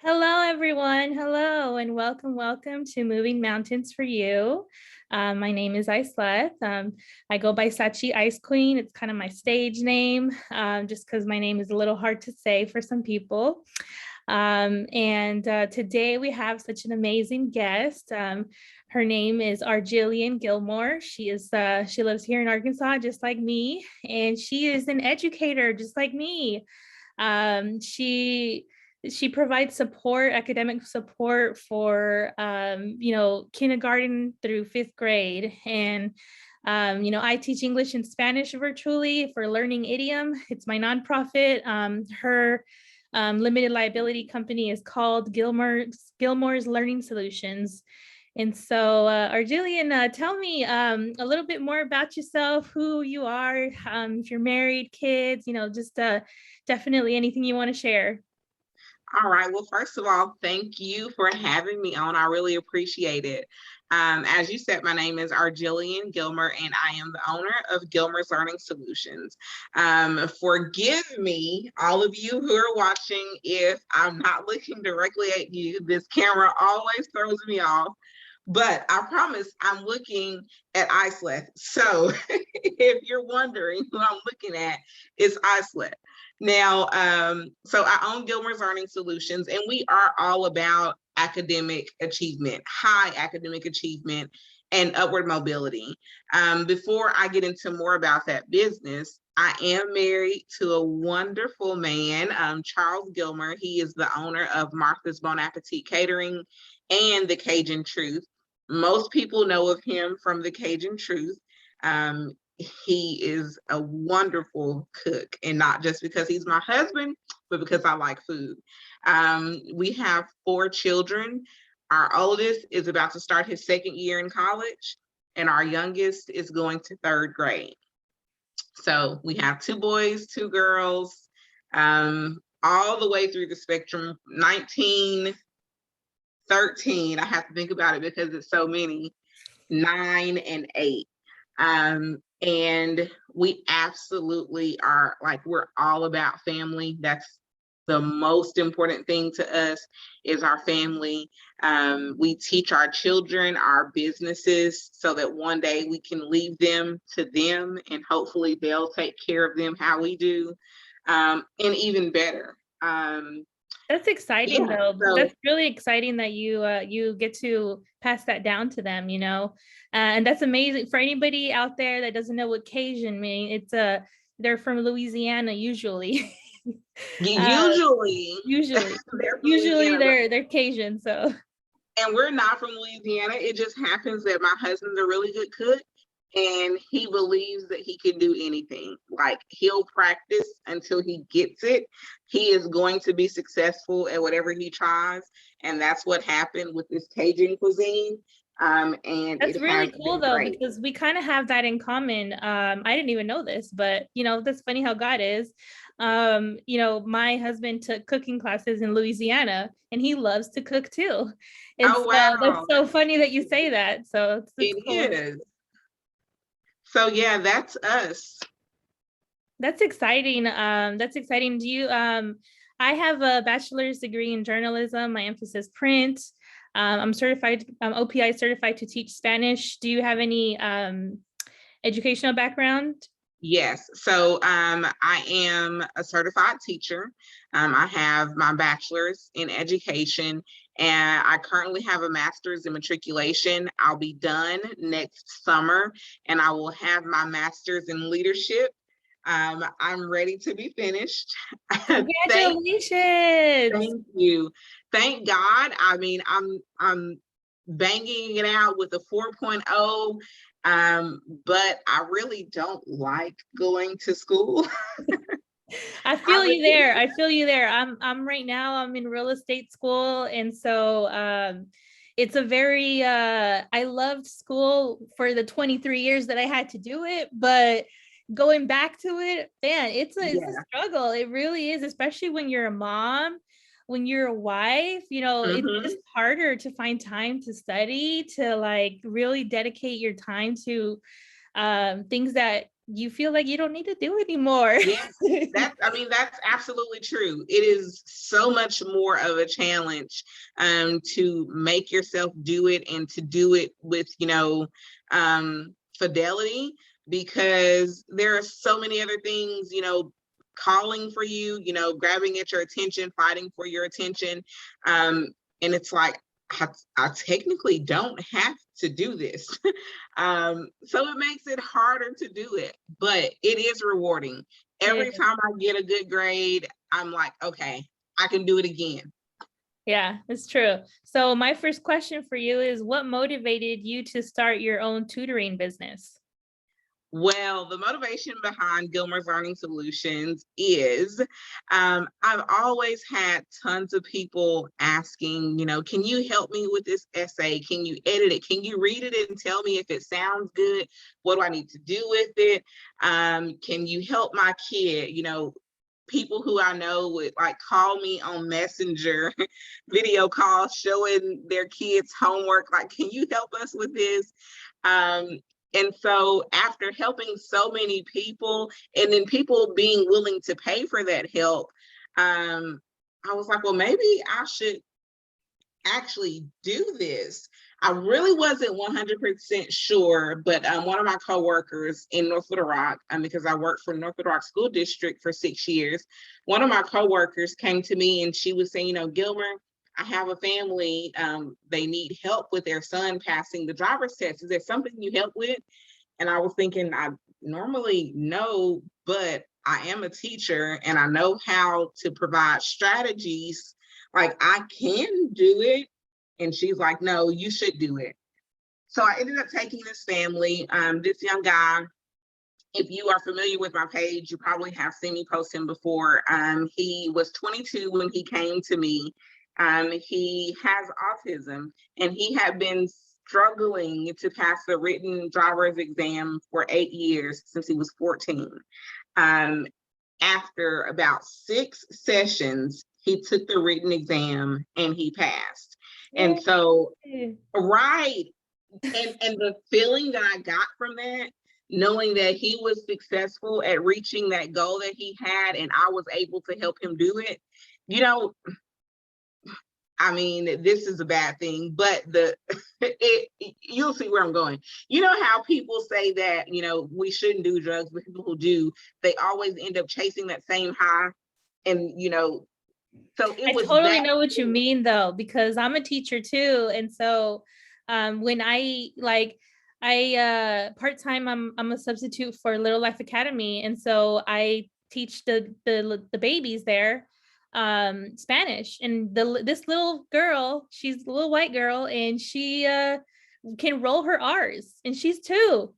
Hello, everyone. Hello, and welcome to Moving Mountains for You. My name is Iceleth. I go by Sachi Ice Queen. It's kind of my stage name, just because my name is a little hard to say for some people. And today we have such an amazing guest. Her name is Arjillian Gilmore. She lives here in Arkansas, just like me, and she is an educator, just like me. She provides support, academic support for kindergarten through fifth grade. And I teach English and Spanish virtually for Learning Idiom. It's my nonprofit. Her limited liability company is called Gilmore's Learning Solutions. And so, Arjillian, tell me a little bit more about yourself, who you are, if you're married, kids, just definitely anything you want to share. All right. Well, first of all, thank you for having me on. I really appreciate it. As you said, my name is Arjillian Gilmer, and I am the owner of Gilmer's Learning Solutions. Forgive me, all of you who are watching, if I'm not looking directly at you. This camera always throws me off. But I promise I'm looking at Iceleth. So if you're wondering who I'm looking at, it's Iceleth. Now, so I own Gilmer's Learning Solutions, and we are all about academic achievement, high academic achievement, and upward mobility. Before I get into more about that business, I am married to a wonderful man, Charles Gilmer. He is the owner of Martha's Bon Appetit Catering and The Cajun Truth. Most people know of him from The Cajun Truth. He is a wonderful cook, and not just because he's my husband, but because I like food. We have 4 children. Our oldest is about to start his second year in college, and our youngest is going to third grade. So we have 2 boys, 2 girls, all the way through the spectrum, 19, 13. I have to think about it because it's so many, 9 and 8. And we absolutely are, like, we're all about family. That's the most important thing to us, is our family. We teach our children our businesses so that one day we can leave them to them, and hopefully they'll take care of them how we do, and even better. That's exciting, Yeah, though. so That's really exciting that you get to pass that down to them, and that's amazing for anybody out there that doesn't know what Cajun mean. They're from Louisiana usually. uh, usually usually, they're from usually Louisiana, they're Cajun. So and we're not from Louisiana. It just happens that my husband's a really good cook, and he believes that he can do anything. Like, he'll practice until he gets it. He is going to be successful at whatever he tries, and that's what happened with this Cajun cuisine. And that's it has really cool been though, great. because we kind of have that in common. I didn't even know this, but that's funny how God is. My husband took cooking classes in Louisiana and he loves to cook too. And Oh so that's wow, so funny that you say that. So it's it cool. is. So yeah, that's us. That's exciting. That's exciting. I have a bachelor's degree in journalism, my emphasis print. I'm certified, OPI certified to teach Spanish. Do you have any educational background? Yes. So I am a certified teacher. I have my bachelor's in education, and I currently have a master's in matriculation. I'll be done next summer, and I will have my master's in leadership. I'm ready to be finished. thank, Congratulations. thank you. Thank God. I mean, I'm banging it out with a 4.0, but I really don't like going to school. I I feel you really there. I feel you there. I'm right now, I'm in real estate school. And so it's a very I loved school for the 23 years that I had to do it, but going back to it, man, it's a yeah. struggle. It really is, especially when you're a mom, when you're a wife, it's just Mhm. harder to find time to study, to like really dedicate your time to things that you feel like you don't need to do anymore. Yes, that's absolutely true. It is so much more of a challenge to make yourself do it and to do it with, fidelity, because there are so many other things, calling for you, grabbing at your attention, fighting for your attention. And it's like, I technically don't have to do this. So it makes it harder to do it, but it is rewarding. Every Yeah. time I get a good grade, I'm like, okay, I can do it again. Yeah, it's true. So my first question for you is, what motivated you to start your own tutoring business? Well, the motivation behind Gilmer's Learning Solutions is I've always had tons of people asking, can you help me with this essay? Can you edit it? Can you read it and tell me if it sounds good? What do I need to do with it? Can you help my kid? People who I know would like call me on Messenger video calls showing their kids homework. Like, can you help us with this? And so after helping so many people and then people being willing to pay for that help, I was like, well, maybe I should actually do this. I really wasn't 100% sure, but one of my coworkers in North Little Rock, because I worked for North Little Rock School District for 6 years, one of my coworkers came to me and she was saying, Gilmer, I have a family, they need help with their son passing the driver's test. Is there something you help with? And I was thinking, I normally know, but I am a teacher and I know how to provide strategies. Like, I can do it. And she's like, no, you should do it. So I ended up taking this family, this young guy. If you are familiar with my page, you probably have seen me post him before. He was 22 when he came to me. He has autism and he had been struggling to pass the written driver's exam for 8 years since he was 14. After about 6 sessions, he took the written exam and he passed. And so, right. And the feeling that I got from that, knowing that he was successful at reaching that goal that he had, and I was able to help him do it, this is a bad thing, but you'll see where I'm going. You know how people say that, we shouldn't do drugs, but people who do, they always end up chasing that same high. And, so it was. I totally know what you mean though, because I'm a teacher too. And so when I part-time, I'm a substitute for Little Life Academy. And so I teach the babies there Spanish, and this little girl, she's a little white girl, and she can roll her R's, and she's 2.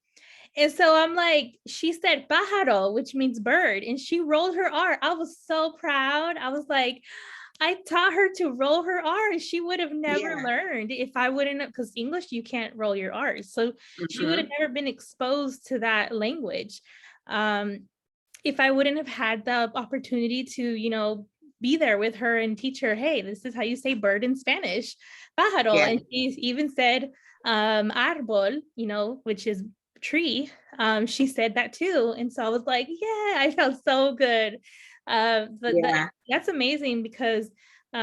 And so I'm like, she said pájaro, which means bird, and she rolled her R. I was so proud. I was like, I taught her to roll her R's. She would have never learned if I wouldn't, because English, you can't roll your R's. So she would have never been exposed to that language. If I wouldn't have had the opportunity to, be there with her and teach her, hey, this is how you say bird in Spanish, pájaro. Yeah. And she even said árbol, which is tree. She said that too. And so I was like, yeah, I felt so good. That's amazing, because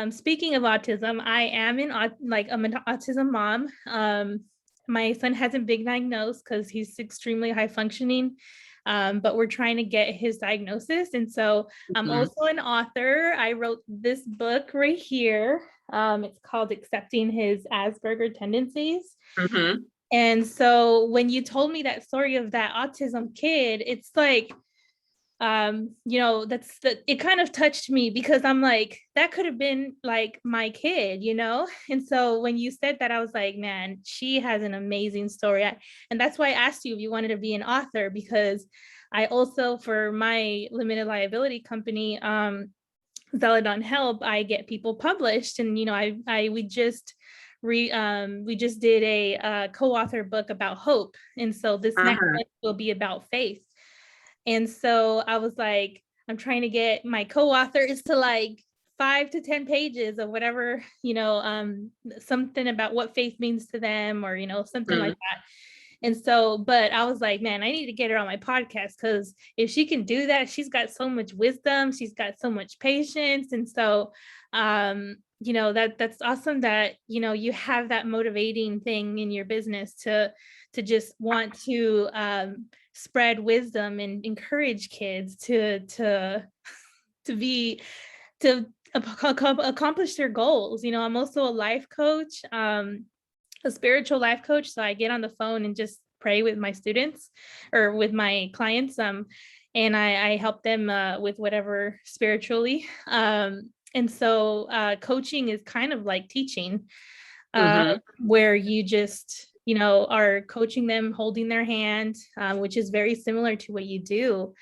speaking of autism, I am I'm an autism mom. My son hasn't been diagnosed because he's extremely high functioning. But we're trying to get his diagnosis. And so I'm also an author. I wrote this book right here. It's called Accepting His Asperger Tendencies. And so when you told me that story of that autism kid, it's like, it kind of touched me, because I'm like, that could have been like my kid, And so when you said that, I was like, man, she has an amazing story. And that's why I asked you if you wanted to be an author, because I also, for my limited liability company, Zeladon Help, I get people published. And, we just did a co-author book about hope. And so this next one will be about faith. And so I was like, I'm trying to get my co-authors to like 5 to 10 pages of whatever, something about what faith means to them, or, something like that. And so, but I was like, man, I need to get her on my podcast, because if she can do that, she's got so much wisdom, she's got so much patience. And so, that's awesome that, you have that motivating thing in your business to just want to spread wisdom and encourage kids to be to accomplish their goals. I'm also a life coach, a spiritual life coach. So I get on the phone and just pray with my students or with my clients. And I help them with whatever spiritually. And so coaching is kind of like teaching, where you just, are coaching them, holding their hand, which is very similar to what you do.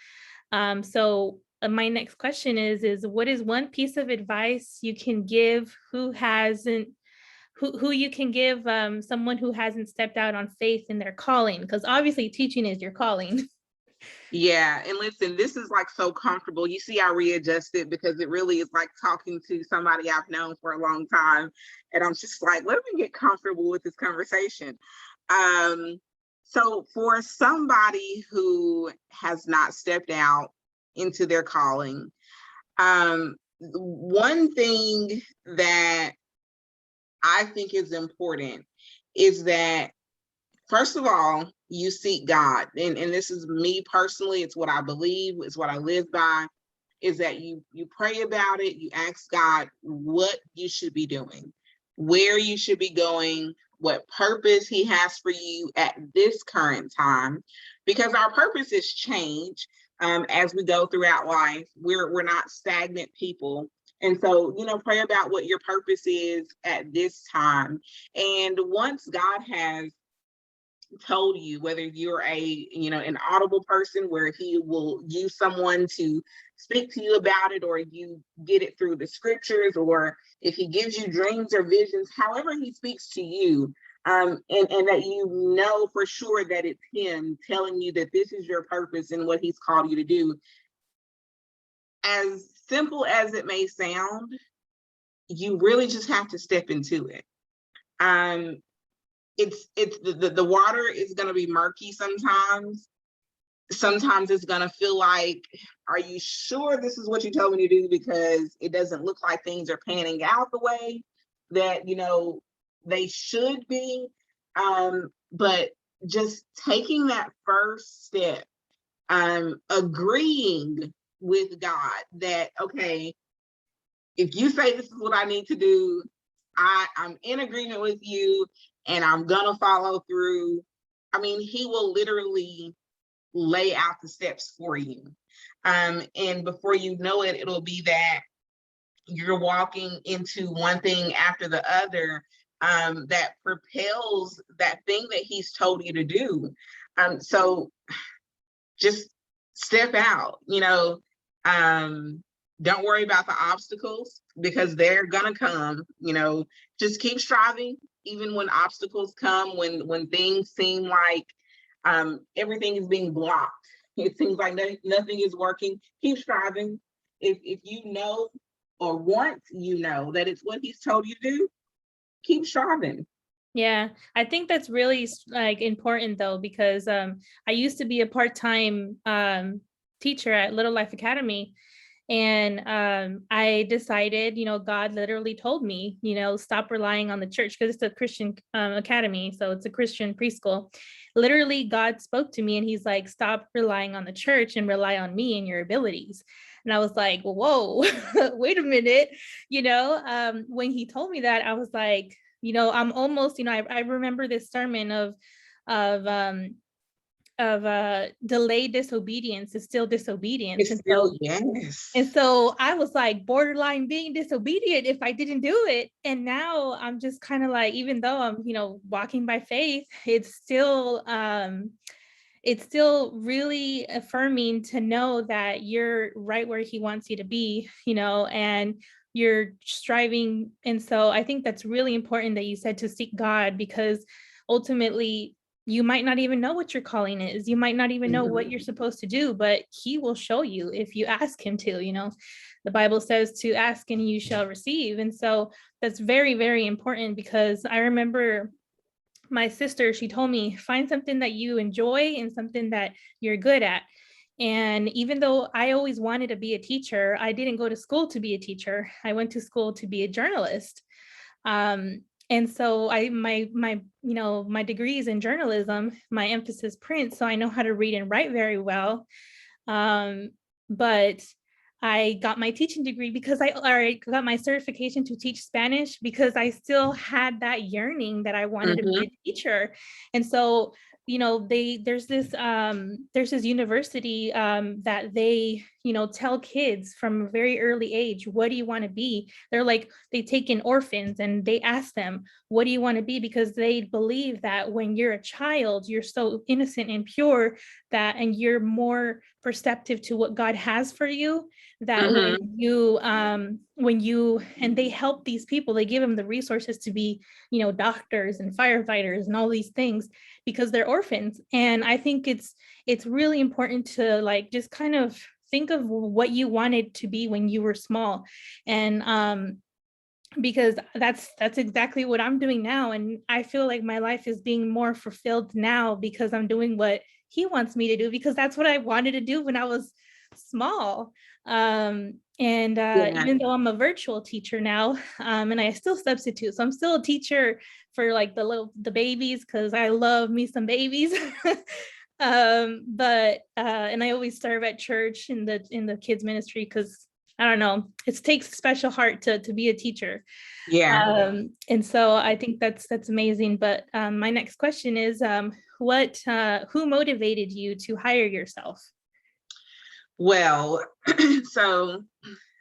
So my next question is what is one piece of advice you can give who you can give someone who hasn't stepped out on faith in their calling? Because obviously teaching is your calling. Yeah, and listen, this is like so comfortable. You see, I readjusted because it really is like talking to somebody I've known for a long time. And I'm just like, let me get comfortable with this conversation. So for somebody who has not stepped out into their calling, one thing that I think is important is that, first of all, you seek God. And this is me personally, it's what I believe, it's what I live by, is that you pray about it, you ask God what you should be doing, where you should be going, what purpose he has for you at this current time, because our purposes change as we go throughout life. We're not stagnant people. And so, pray about what your purpose is at this time. And once God has told you, whether you're an audible person where he will use someone to speak to you about it, or you get it through the scriptures, or if he gives you dreams or visions, however he speaks to you, and that you know for sure that it's him telling you that this is your purpose and what he's called you to do. As simple as it may sound, you really just have to step into it. It's the water is going to be murky sometimes. Sometimes it's going to feel like, are you sure this is what you told me to do? Because it doesn't look like things are panning out the way that they should be. But just taking that first step, agreeing with God that, okay, if you say this is what I need to do, I'm in agreement with you, and I'm gonna follow through. I mean, he will literally lay out the steps for you. And before you know it, it'll be that you're walking into one thing after the other that propels that thing that he's told you to do. So just step out, don't worry about the obstacles, because they're gonna come. Just keep striving, even when obstacles come, when things seem like everything is being blocked. It seems like nothing is working. Keep striving. If you know, or want, that it's what he's told you to do, keep striving. Yeah, I think that's really important though, because I used to be a part-time teacher at Little Life Academy. And I decided, God literally told me, stop relying on the church, because it's a Christian academy. So it's a Christian preschool. Literally, God spoke to me and he's like, stop relying on the church and rely on me and your abilities. And I was like, whoa, wait a minute. When he told me that, I was like, I'm almost, I remember this sermon of delayed disobedience is still disobedience. And so I was like borderline being disobedient if I didn't do it. And now I'm just kind of like, even though I'm, walking by faith, it's still really affirming to know that you're right where he wants you to be, and you're striving. And so I think that's really important that you said to seek God, because ultimately you might not even know what your calling is. You might not even know what you're supposed to do, but he will show you if you ask him to. The Bible says to ask and you shall receive. And so that's very, very important, because I remember my sister, she told me, find something that you enjoy and something that you're good at. And even though I always wanted to be a teacher, I didn't go to school to be a teacher. I went to school to be a journalist. And so my degree is in journalism, my emphasis print, so I know how to read and write very well. But I got my teaching degree because I got my certification to teach Spanish because I still had that yearning that I wanted to be a teacher. And so, there's this university that they, tell kids from a very early age, what do you want to be? They're like, they take in orphans and they ask them, what do you want to be? Because they believe that when you're a child, you're so innocent and pure and you're more perceptive to what God has for you, that and they help these people, they give them the resources to be, doctors and firefighters and all these things because they're orphans. And I think it's really important to like just kind of think of what you wanted to be when you were small. And because that's exactly what I'm doing now. And I feel like my life is being more fulfilled now because I'm doing what he wants me to do, because that's what I wanted to do when I was small. Even though I'm a virtual teacher now, and I still substitute, so I'm still a teacher for like the babies, because I love me some babies. And I always serve at church in the kids ministry, because I don't know, it takes a special heart to be a teacher. Yeah. And so I think that's amazing. But my next question is, who motivated you to hire yourself? Well, so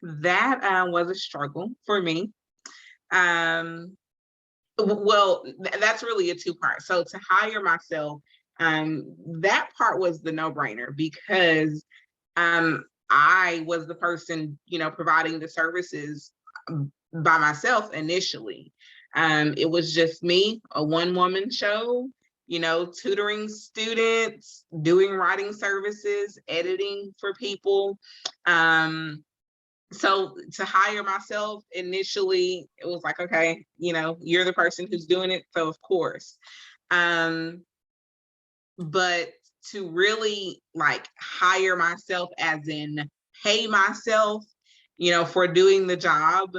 that was a struggle for me. That's really a two-part. So to hire myself, that part was the no-brainer, because I was the person, providing the services by myself initially. It was just me, a one-woman show, tutoring students, doing writing services, editing for people. So to hire myself initially, it was like, okay, you're the person who's doing it, so of course. But to really like hire myself, as in pay myself, for doing the job,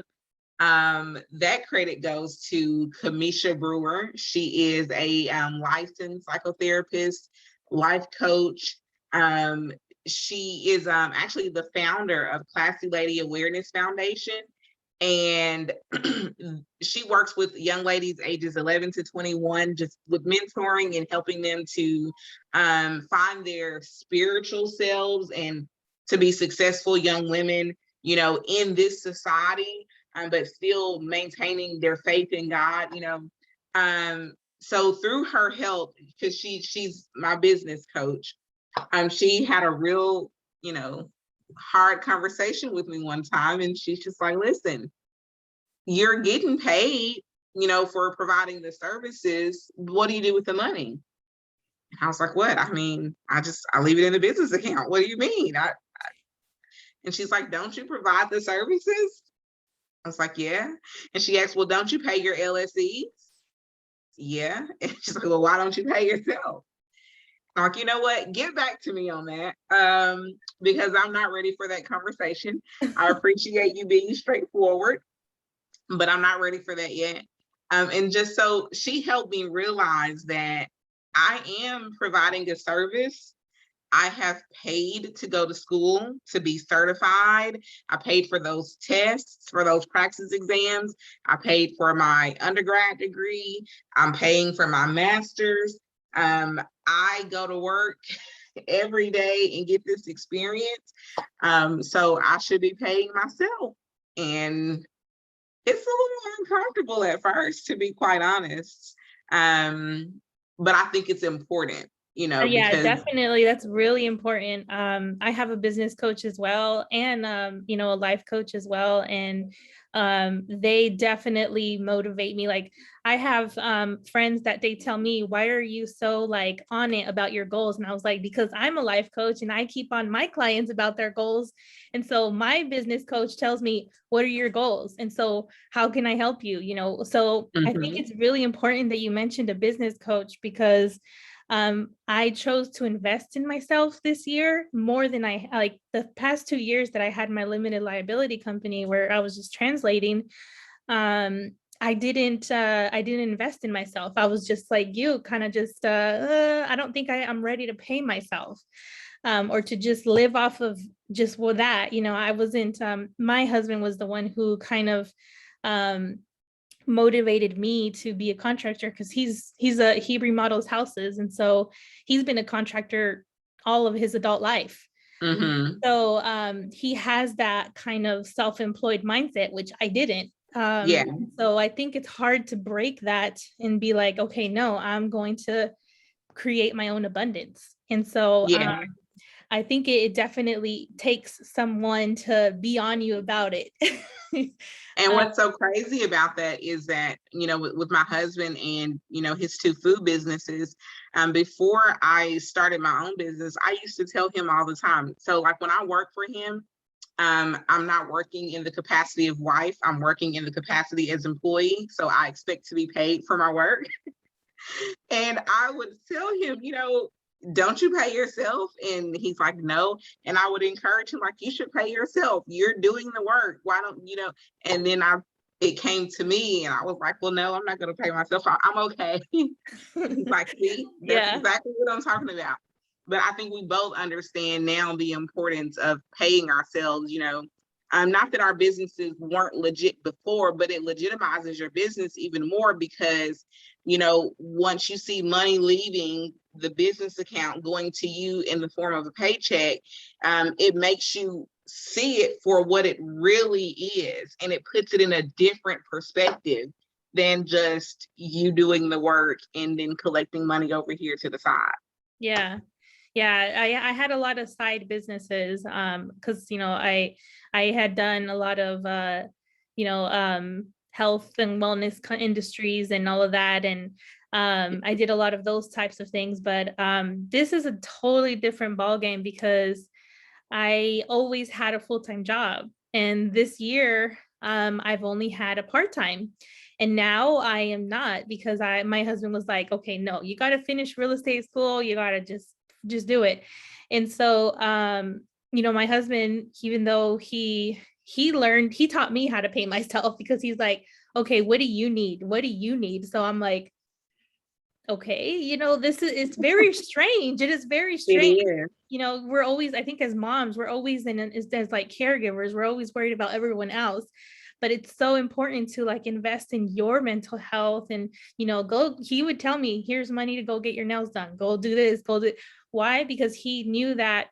that credit goes to Kamisha Brewer. She is a licensed psychotherapist, life coach. She is actually the founder of Classy Lady Awareness Foundation. And she works with young ladies ages 11 to 21, just with mentoring and helping them to find their spiritual selves and to be successful young women, in this society, but still maintaining their faith in God, So through her help, because she's my business coach, she had a real, hard conversation with me one time, and she's just like, listen, you're getting paid, for providing the services. What do you do with the money? And I was like, what? I mean, I leave it in the business account. What do you mean? And she's like, don't you provide the services? I was like, yeah. And she asked, well, don't you pay your LSEs? Yeah. And she's like, well, why don't you pay yourself? I'm like, you know what? Get back to me on that, because I'm not ready for that conversation. I appreciate you being straightforward, but I'm not ready for that yet. And just so she helped me realize that I am providing a service. I have paid to go to school to be certified. I paid for those tests, for those praxis exams. I paid for my undergrad degree. I'm paying for my master's. I go to work every day and get this experience. So I should be paying myself. And it's a little uncomfortable at first, to be quite honest. But I think it's important. Yeah, because definitely. That's really important. I have a business coach as well, and a life coach as well. And they definitely motivate me. Like I have friends that they tell me, why are you so like on it about your goals? And I was like, because I'm a life coach and I keep on my clients about their goals. And so my business coach tells me, what are your goals? And so how can I help you? So I think Mhm. it's really important that you mentioned a business coach because I chose to invest in myself this year more than I like the past 2 years that I had my limited liability company where I was just translating. Um, I didn't invest in myself. I was just like you, kind of just I don't think I'm ready to pay myself. Or to just live off of just with that. I wasn't my husband was the one who kind of um motivated me to be a contractor because he remodels houses, and so he's been a contractor all of his adult life. Mhm. So he has that kind of self-employed mindset, which I didn't. Yeah. So I think it's hard to break that and be like, okay, no, I'm going to create my own abundance. And so Yeah. I think it definitely takes someone to be on you about it. And uh, what's so crazy about that is that, with my husband and, his two food businesses, before I started my own business, I used to tell him all the time. So, like, when I work for him, I'm not working in the capacity of wife, I'm working in the capacity as employee. So, I expect to be paid for my work. And I would tell him, don't you pay yourself? And he's like, no. And I would encourage him, like, you should pay yourself. You're doing the work. Why don't, And then it came to me and I was like, well, no, I'm not going to pay myself. I'm okay. He's like, see, that's yeah. exactly what I'm talking about. But I think we both understand now the importance of paying ourselves, not that our businesses weren't legit before, but it legitimizes your business even more because, once you see money leaving the business account going to you in the form of a paycheck, it makes you see it for what it really is. And it puts it in a different perspective than just you doing the work and then collecting money over here to the side. Yeah. Yeah, I had a lot of side businesses because I had done a lot of health and wellness industries and all of that, and I did a lot of those types of things. But this is a totally different ballgame because I always had a full-time job, and this year I've only had a part-time. And now I am not because my husband was like, okay, no, you got to finish real estate school. You got to just do it. And so my husband, even though he taught me how to pay myself because he's like, okay, what do you need? What do you need? So I'm like, okay, it's very strange. It is very It strange. is. We're always, I think as moms, we're always as like caregivers, we're always worried about everyone else. But it's so important to like invest in your mental health and, he would tell me, here's money to go get your nails done. Go do this, go do. Why? Because he knew that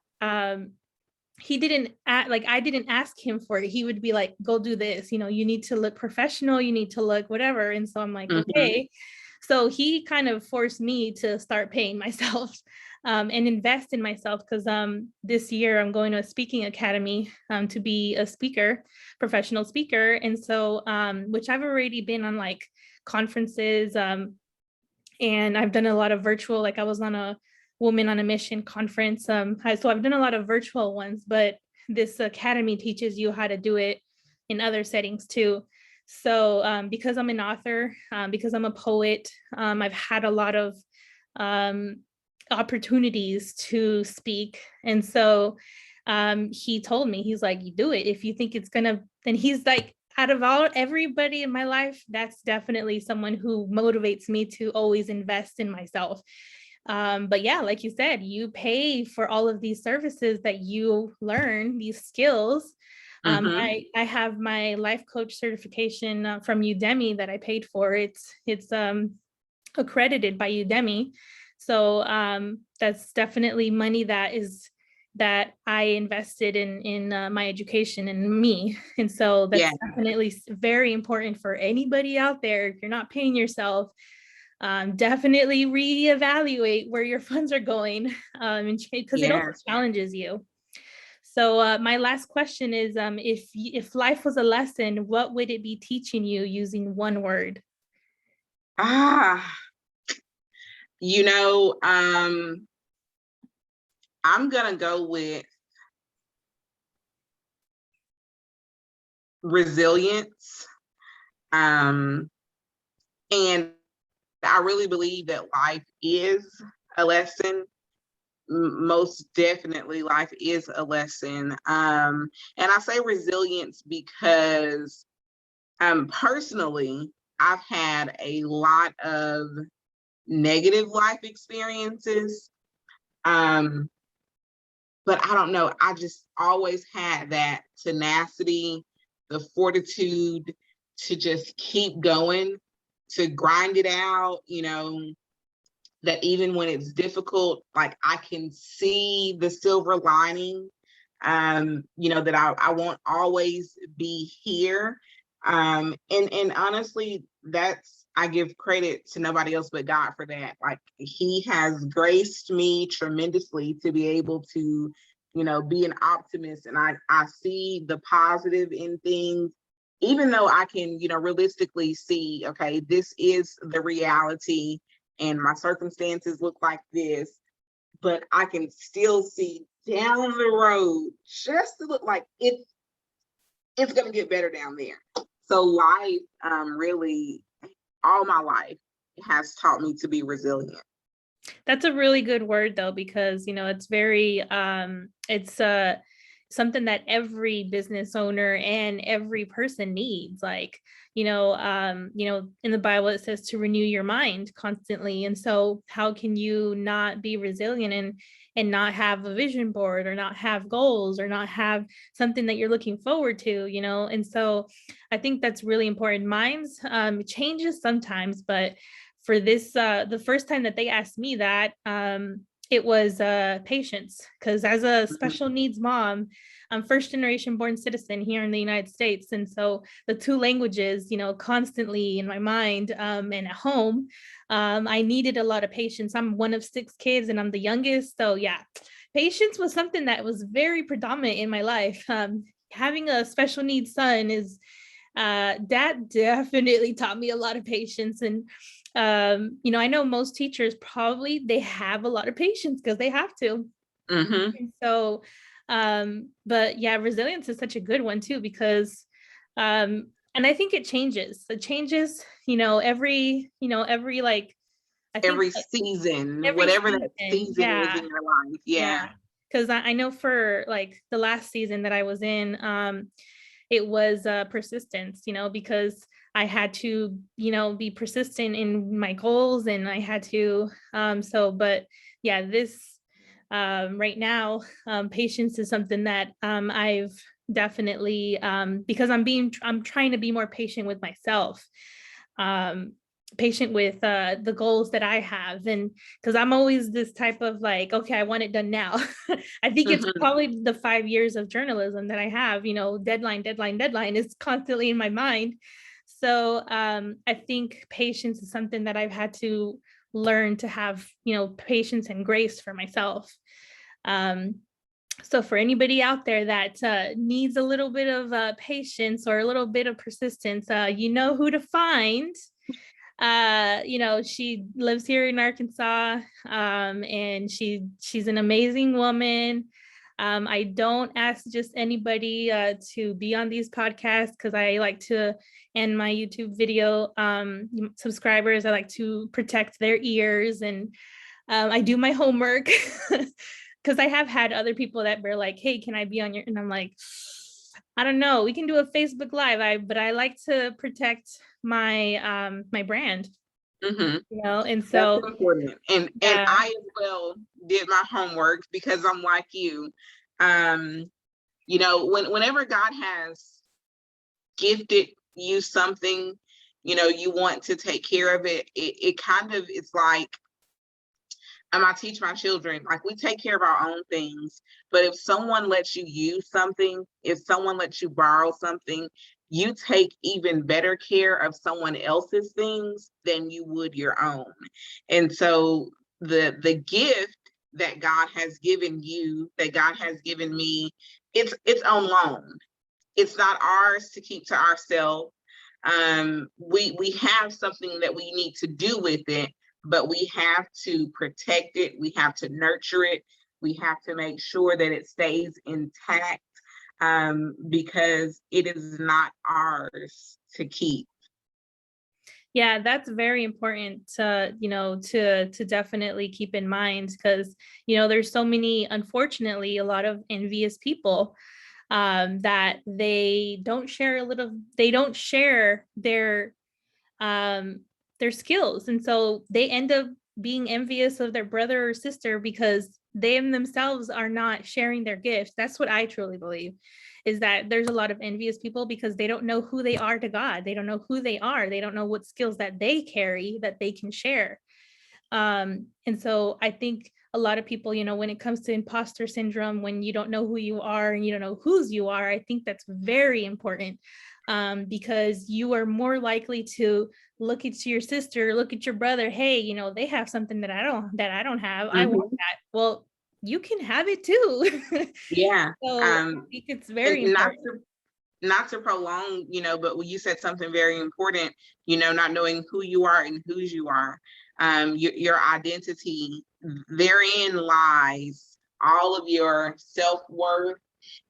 he didn't like I didn't ask him for it. He would be like, go do this, you need to look professional, you need to look whatever. And so I'm like, Mhm. okay. So he kind of forced me to start paying myself and invest in myself because this year I'm going to a speaking academy to be a speaker, professional speaker. And so which I've already been on like conferences and I've done a lot of virtual, like I was on a Woman on a Mission conference. So I've done a lot of virtual ones, but this academy teaches you how to do it in other settings too. So because I'm an author, because I'm a poet, I've had a lot of um, opportunities to speak. And so he told me, he's like, you do it. If you think it's gonna, then he's like, out of everybody in my life, that's definitely someone who motivates me to always invest in myself. But yeah, like you said, you pay for all of these services that you learn, these skills. Mhm. I have my life coach certification from Udemy that I paid for. It's accredited by Udemy. So that's definitely money that I invested in my education and me. And so Yeah. that's definitely very important for anybody out there. If you're not paying yourself, definitely reevaluate where your funds are going, because it also Yes. challenges you. So my last question is, if life was a lesson, what would it be teaching you using one word? Ah, you know, I'm gonna go with resilience. Um, and I really believe that life is a lesson. Most definitely, life is a lesson. And I say resilience because personally, I've had a lot of negative life experiences. Um, but I don't know, I just always had that tenacity, the fortitude to just keep going, to grind it out, that even when it's difficult, like I can see the silver lining, that I won't always be here. And honestly, I give credit to nobody else but God for that. Like He has graced me tremendously to be able to, be an optimist, and I see the positive in things, even though I can, realistically see, okay, this is the reality and my circumstances look like this, but I can still see down the road just to look like it's going to get better down there. So life, really, all my life has taught me to be resilient. That's a really good word though, because it's very it's something that every business owner and every person needs. Like, in the Bible it says to renew your mind constantly. And so how can you not be resilient and not have a vision board, or not have goals, or not have something that you're looking forward to, And so I think that's really important. Mine's changes sometimes, but for this, the first time that they asked me that, it was patience, because as a special needs mom, I'm first generation born citizen here in the United States. And so the two languages, constantly in my mind, and at home, I needed a lot of patience. I'm one of 6 kids and I'm the youngest. So yeah, patience was something that was very predominant in my life. Having a special needs son is, that definitely taught me a lot of patience. And I know most teachers probably they have a lot of patience because they have to. And so, but yeah, resilience is such a good one too, because and I think it changes. It changes, every like, I think Every season, every whatever that season. season is Yeah. in your life. Yeah. Yeah. Because I know for like the last season that I was in, it was persistence, because I had to, be persistent in my goals, and I had to, but yeah, this right now, patience is something that I've definitely, because I'm trying to be more patient with myself. Um, patient with the goals that I have, and because I'm always this type of like, okay, I want it done now. I think it's probably the 5 years of journalism that I have, deadline, deadline, deadline is constantly in my mind. So I think patience is something that I've had to learn to have, patience and grace for myself. Um, so for anybody out there that needs a little bit of patience or a little bit of persistence, you know who to find. She lives here in Arkansas, and she's an amazing woman. I don't ask just anybody to be on these podcasts, because I like to end my YouTube video subscribers. I like to protect their ears, and I do my homework, because I have had other people that were like, hey, can I be on your, and I'm like, I don't know, we can do a Facebook Live, but I like to protect my my brand, and That's so important. And yeah. I as well did my homework because I'm like you. Whenever God has gifted you something, you want to take care of it. It kind of, it's like, I teach my children, like, we take care of our own things, but if someone lets you use something, if someone lets you borrow something, you take even better care of someone else's things than you would your own. And so the gift that God has given you, that God has given me, it's on loan. It's not ours to keep to ourselves. We have something that we need to do with it, but we have to protect it. We have to nurture it. We have to make sure that it stays intact, because it is not ours to keep. Yeah, that's very important to, to definitely keep in mind, because, there's so many, unfortunately, a lot of envious people, that they don't share their skills. And so they end up being envious of their brother or sister because they themselves are not sharing their gifts. That's what I truly believe, is that there's a lot of envious people because they don't know who they are to God. They don't know who they are. They don't know what skills that they carry that they can share. And so I think a lot of people, when it comes to imposter syndrome, when you don't know who you are and you don't know whose you are, I think that's very important, because you are more likely to look at your sister, look at your brother. Hey, they have something that I don't have. I want Mhm. that. Well, you can have it too. Yeah. So I think it's very And important. not to prolong, but when you said something very important, not knowing who you are and whose you are, your identity, therein lies all of your self-worth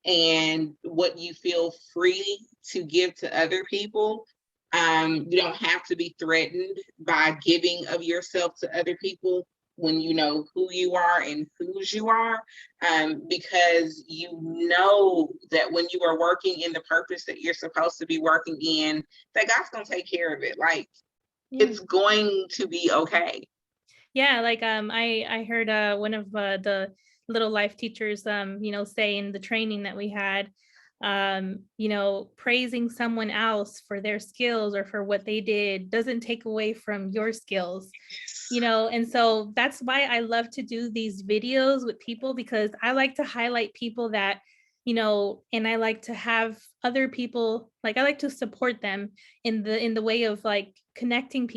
and what you feel free to give to other people. You don't have to be threatened by giving of yourself to other people when you know who you are and whose you are, because you know that when you are working in the purpose that you're supposed to be working in, that God's going to take care of it. Like, Yeah. it's going to be okay. Yeah, like I heard one of the little life teachers say in the training that we had, praising someone else for their skills or for what they did doesn't take away from your skills. And so that's why I love to do these videos with people, because I like to highlight people that, and I like to have other people, like I like to support them in the way of like connecting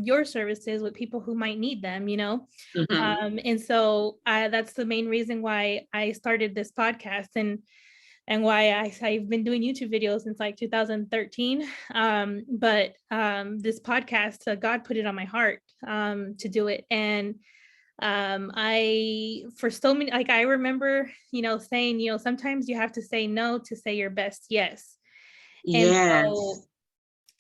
your services with people who might need them. Mhm. And so that's the main reason why I started this podcast, and why I've been doing YouTube videos since like 2013. But this podcast, God put it on my heart to do it. And for so many, like I remember, saying, sometimes you have to say no to say your best yes. And Yes.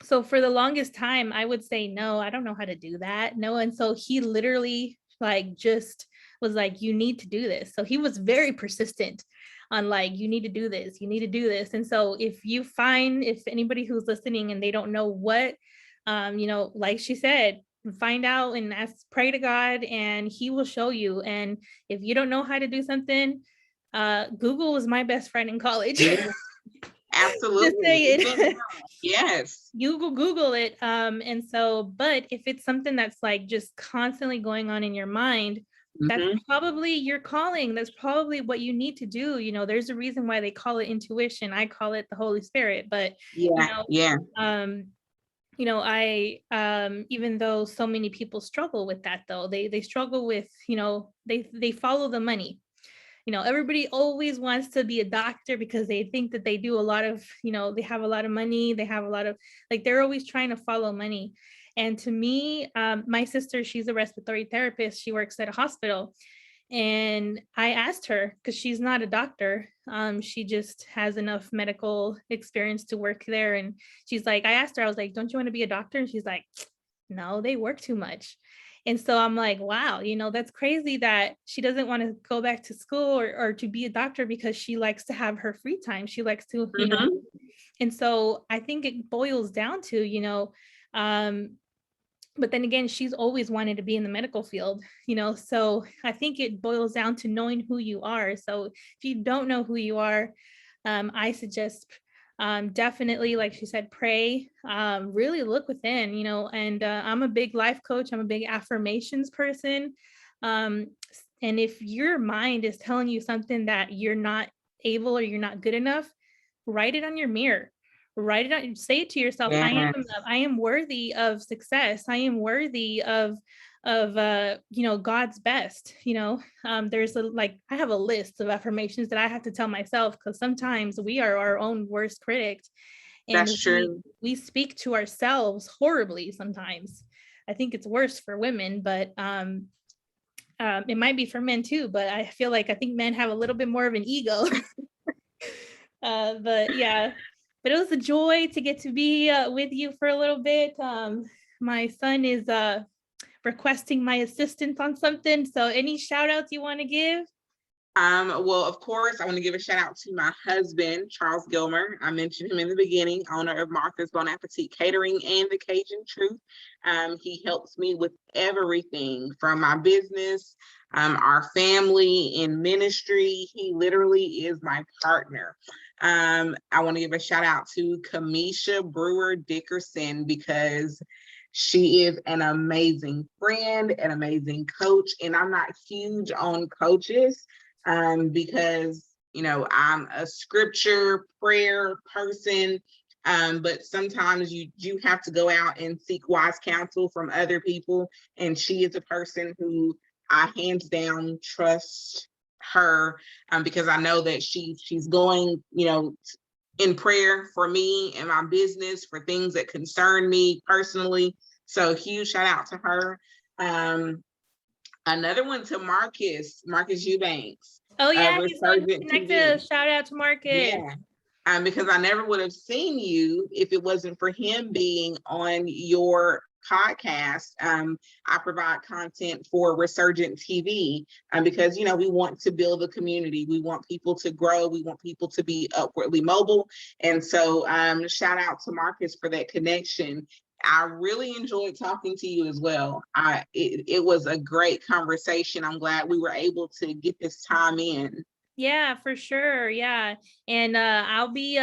so for the longest time, I would say, no, I don't know how to do that. No. And so he literally like just was like, you need to do this. So he was very persistent on like, you need to do this, you need to do this. And so if anybody who's listening and they don't know what, like she said, find out and pray to God and he will show you. And if you don't know how to do something, Google was my best friend in college. Yeah, Just absolutely. say Even it. now. Yes. You Google it. And so, but if it's something that's like just constantly going on in your mind, that's Hmm. probably your calling. That's probably what you need to do. There's a reason why they call it intuition. I call it the Holy Spirit. But you Yeah. know, Yeah. um, I even though so many people struggle with that, though, they struggle with, they follow the money. Everybody always wants to be a doctor because they think that they do a lot of, they have a lot of money, they have a lot of, like, they're always trying to follow money. And to me, my sister, she's a respiratory therapist, she works at a hospital. And I asked her, because she's not a doctor, she just has enough medical experience to work there. And she's like, I asked her, I was like, don't you want to be a doctor? And she's like, no, they work too much. And so I'm like, wow, that's crazy that she doesn't want to go back to school or to be a doctor because she likes to have her free time. She likes to, Hmm. and so I think it boils down to, um, but then again, she's always wanted to be in the medical field, so I think it boils down to knowing who you are. So if you don't know who you are, I suggest definitely, like she said, pray, really look within, and I'm a big life coach. I'm a big affirmations person. Um, and if your mind is telling you something that you're not able or you're not good enough, write it on your mirror, write it on, say it to yourself, Yeah. I am worthy of success. I am worthy of God's best. There's like, I have a list of affirmations that I have to tell myself, because sometimes we are our own worst critics, and That's true. we speak to ourselves horribly sometimes. I think it's worse for women, but it might be for men too, but I feel like I think men have a little bit more of an ego. But yeah, but it was a joy to get to be with you for a little bit. My son is requesting my assistance on something. So any shout outs you want to give? Well, of course, I want to give a shout out to my husband, Charles Gilmer. I mentioned him in the beginning, owner of Martha's Bon Appetit Catering and the Cajun Truth. He helps me with everything from my business, our family, in ministry. He literally is my partner. I want to give a shout out to Kamisha Brewer Dickerson, because she is an amazing friend, an amazing coach, and I'm not huge on coaches because I'm a scripture prayer person, but sometimes you do have to go out and seek wise counsel from other people, and she is a person who I hands down trust her, because I know that she's going in prayer for me and my business, for things that concern me personally. So huge shout out to her. Another one to Marcus Eubanks. Oh yeah, he's on Resurgent Connected. TV. Shout out to Marcus. Yeah. Because I never would have seen you if it wasn't for him being on your podcast. I provide content for Resurgent TV, because we want to build a community. We want people to grow. We want people to be upwardly mobile. And so shout out to Marcus for that connection. I really enjoyed talking to you as well. It was a great conversation. I'm glad we were able to get this time in. Yeah, for sure. Yeah. And I'll be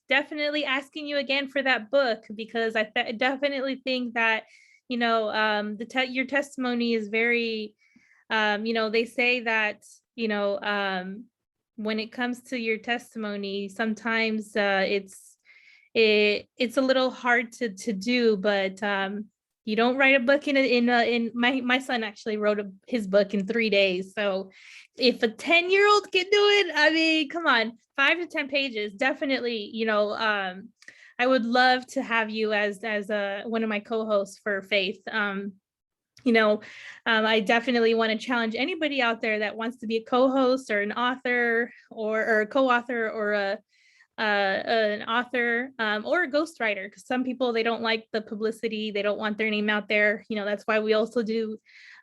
definitely asking you again for that book, because I definitely think that, your testimony is very, they say that, when it comes to your testimony, sometimes it's a little hard to do, but you don't write a book in my son actually wrote his book in 3 days. So if a 10-year-old can do it, I mean, come on, 5 to 10 pages, definitely. I would love to have you as one of my co-hosts for Faith. I definitely want to challenge anybody out there that wants to be a co-host or an author or a co-author or an author or a ghostwriter, because some people, they don't like the publicity, they don't want their name out there. That's why we also do,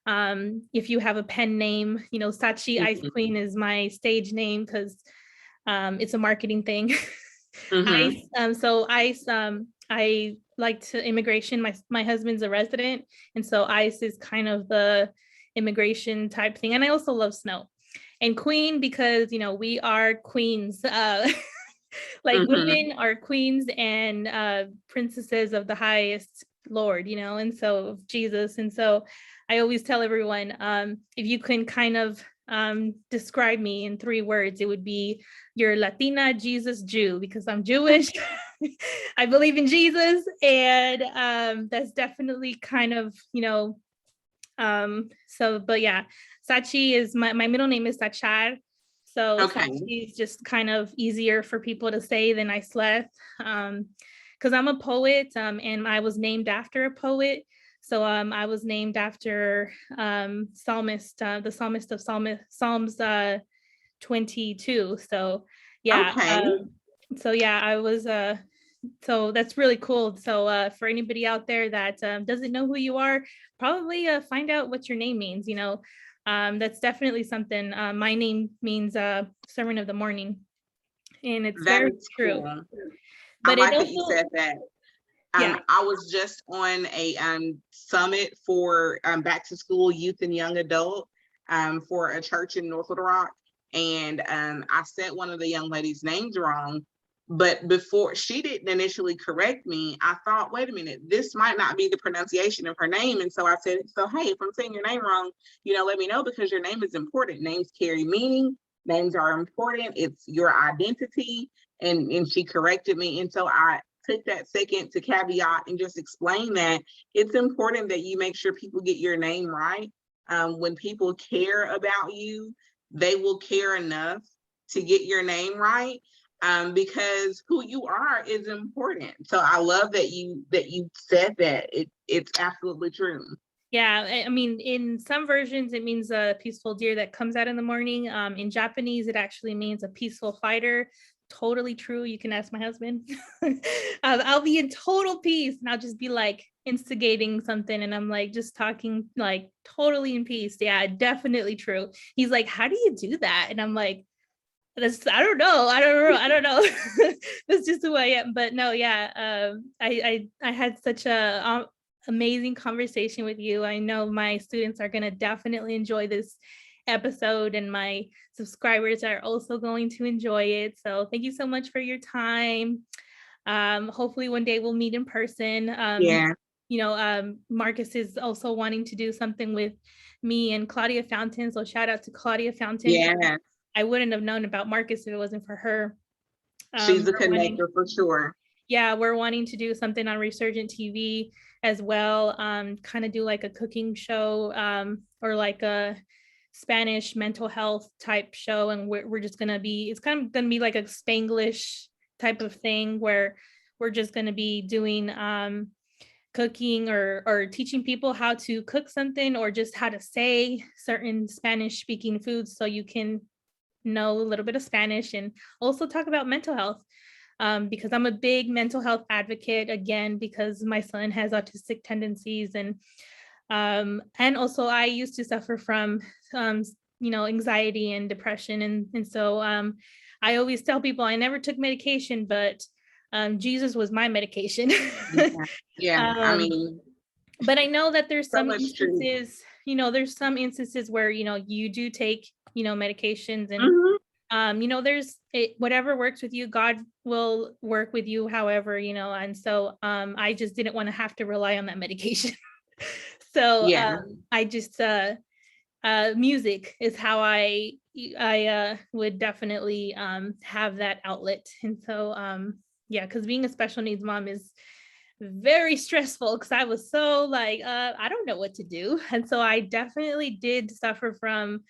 if you have a pen name, Sachi Ice Queen is my stage name, because it's a marketing thing. Ice, so Ice, I like to immigration. My husband's a resident, and so Ice is kind of the immigration type thing. And I also love snow. And Queen, because we are queens. Like women are queens and princesses of the highest Lord, and so Jesus. And so I always tell everyone, if you can kind of describe me in 3 words, it would be you're Latina, Jesus, Jew, because I'm Jewish. I believe in Jesus. And that's definitely kind of, but yeah, Sachi is my middle name is Sachar. So okay. Sachi is just kind of easier for people to say than Isleth, because I'm a poet, and I was named after a poet. So I was named after psalmist, the psalmist of Psalms 22. So yeah, I was so that's really cool. So for anybody out there that doesn't know who you are, probably find out what your name means. That's definitely something. My name means servant of the morning, and it's very true. Cool. But I like that you said that. Yeah. I was just on a summit for back to school youth and young adult for a church in North Little Rock, and I said one of the young ladies' names wrong. But before, she didn't initially correct me, I thought, wait a minute, this might not be the pronunciation of her name. And so I said, so hey, if I'm saying your name wrong, let me know, because your name is important. Names carry meaning. names are important. It's your identity. And she corrected me. And so I took that second to caveat and just explain that it's important that you make sure people get your name right. When people care about you, they will care enough to get your name right, because who you are is important. So I love that you said that. It's absolutely true. Yeah, I mean, in some versions, it means a peaceful deer that comes out in the morning. In Japanese, it actually means a peaceful fighter. Totally true. You can ask my husband. I'll be in total peace and I'll just be like instigating something. And I'm like, just talking like totally in peace. Yeah, definitely true. He's like, how do you do that? And I'm like, I don't know. I don't know. That's just who I am. But no, yeah. I had such a amazing conversation with you. I know my students are going to definitely enjoy this episode, and my subscribers are also going to enjoy it. So thank you so much for your time. Hopefully one day we'll meet in person. Yeah. Marcus is also wanting to do something with me and Claudia Fountain. So shout out to Claudia Fountain. Yeah. I wouldn't have known about Marcus if it wasn't for her. She's a connector for sure. Yeah, we're wanting to do something on Resurgent TV as well. Kind of do like a cooking show, or like a Spanish mental health type show. And we're just gonna be, it's kind of gonna be like a Spanglish type of thing where we're just gonna be doing cooking or teaching people how to cook something, or just how to say certain Spanish speaking foods so you can know a little bit of Spanish, and also talk about mental health. Because I'm a big mental health advocate, again, because my son has autistic tendencies, and also I used to suffer from anxiety and depression, and so I always tell people I never took medication, but Jesus was my medication. Yeah. I mean, but I know that there's some instances, true. There's some instances where you do take medications, and there's whatever works with you, God will work with you however, and so I just didn't want to have to rely on that medication. So yeah. I just music is how I would definitely have that outlet. And so yeah, because being a special needs mom is very stressful, because I was so like I don't know what to do. And so I definitely did suffer from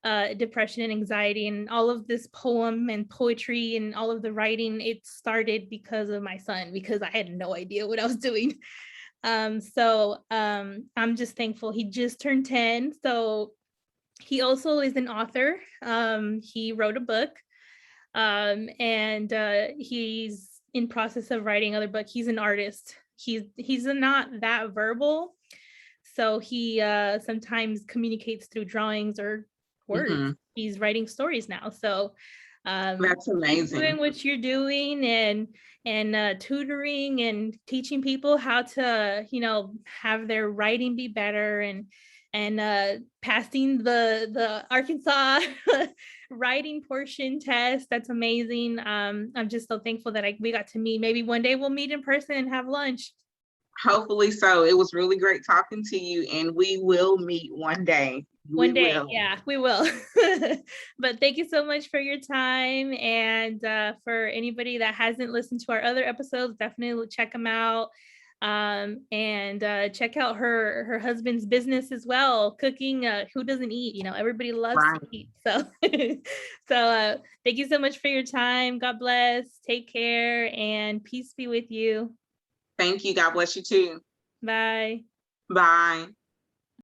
depression and anxiety, and all of this poem and poetry and all of the writing, it started because of my son, because I had no idea what I was doing. So I'm just thankful. He just turned 10. So he also is an author. He wrote a book, and he's in process of writing other book. He's an artist. He's not that verbal. So he sometimes communicates through drawings or words. Mm-hmm. He's writing stories now. So that's amazing. Doing what you're doing, and tutoring and teaching people how to, have their writing be better, and passing the Arkansas writing portion test. That's amazing. I'm just so thankful that we got to meet. Maybe one day we'll meet in person and have lunch. Hopefully so. It was really great talking to you, and we will meet one day. One day, yeah, we will. But thank you so much for your time. And for anybody that hasn't listened to our other episodes, definitely check them out. And check out her husband's business as well, cooking. Who doesn't eat? Everybody loves to eat. So so thank you so much for your time. God bless. Take care, and peace be with you. Thank you. God bless you too. Bye. Bye.